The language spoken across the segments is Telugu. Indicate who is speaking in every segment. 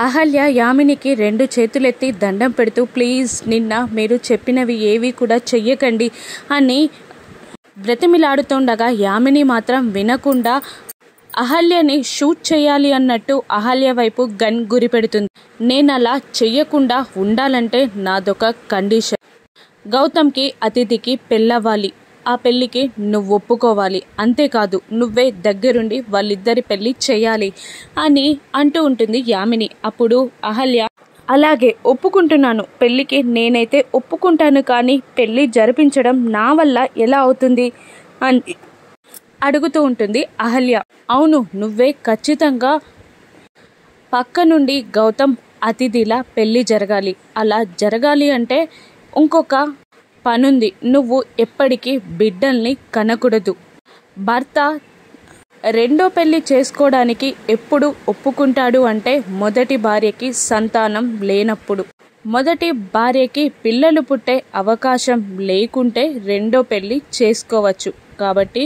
Speaker 1: అహల్య యామినికి 2 చేతులెత్తి దండం పెడుతూ ప్లీజ్ నిన్న మీరు చెప్పినవి ఏవి కూడా చెయ్యకండి అని బ్రతిమిలాడుతుండగా యామిని మాత్రం వినకుండా అహల్యని షూట్ చేయాలి అన్నట్టు అహల్య వైపు గన్ గురిపెడుతుంది. నేనలా చెయ్యకుండా ఉండాలంటే నాదొక కండిషన్. గౌతమ్కి అతిథికి పెళ్ళవ్వాలి. ఆ పెళ్ళికి నువ్వు ఒప్పుకోవాలి. అంతేకాదు నువ్వే దగ్గరుండి వాళ్ళిద్దరి పెళ్ళి చేయాలి అని అంటూ ఉంటుంది యామిని. అప్పుడు అహల్య అలాగే ఒప్పుకుంటున్నాను, పెళ్ళికి నేనైతే ఒప్పుకుంటాను, కానీ పెళ్ళి జరిపించడం నా వల్ల ఎలా అవుతుంది అని అడుగుతూ ఉంటుంది అహల్య. అవును, నువ్వే ఖచ్చితంగా పక్క నుండి గౌతమ్ అతిథిలా పెళ్ళి జరగాలి. అలా జరగాలి అంటే ఇంకొక పనుంది. నువ్వు ఎప్పటికీ బిడ్డల్ని కనకూడదు. భర్త రెండో పెళ్లి చేసుకోవడానికి ఎప్పుడు ఒప్పుకుంటాడు అంటే మొదటి భార్యకి సంతానం లేనప్పుడు. మొదటి భార్యకి పిల్లలు పుట్టే అవకాశం లేకుంటే రెండో పెళ్లి చేసుకోవచ్చు. కాబట్టి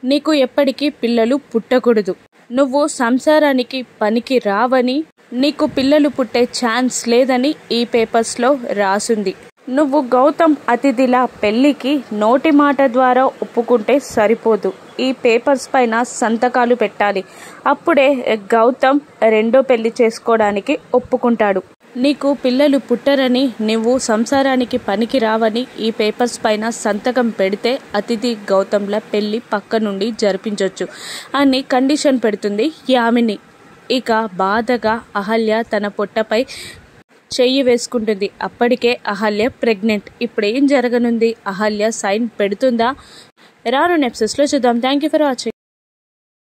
Speaker 1: నీకు ఎప్పటికీ పిల్లలు పుట్టకూడదు. నువ్వు సంసారానికి పనికి రావని, నీకు పిల్లలు పుట్టే ఛాన్స్ లేదని ఈ పేపర్స్లో రాసుంది. నువ్వు గౌతమ్ అతిథిలా పెళ్ళికి నోటి మాట ద్వారా ఒప్పుకుంటే సరిపోదు. ఈ పేపర్స్ పైన సంతకాలు పెట్టాలి. అప్పుడే గౌతమ్ రెండో పెళ్లి చేసుకోవడానికి ఒప్పుకుంటాడు. నీకు పిల్లలు పుట్టరని, నువ్వు సంసారానికి పనికి రావని ఈ పేపర్స్ పైన సంతకం పెడితే అతిథి గౌతమ్ల పెళ్లి పక్క నుండి జరిపించవచ్చు అని కండిషన్ పెడుతుంది యామిని. ఇక బాధగా అహల్య తన పొట్టపై చెయ్యి వేసుకుంటుంది. అప్పటికే అహల్య ప్రెగ్నెంట్. ఇప్పుడు ఏం జరగనుంది? అహల్య సైన్ పెడుతుందా? రాను ఎపిసోడ్స్లో చూద్దాం. Thank you for watching.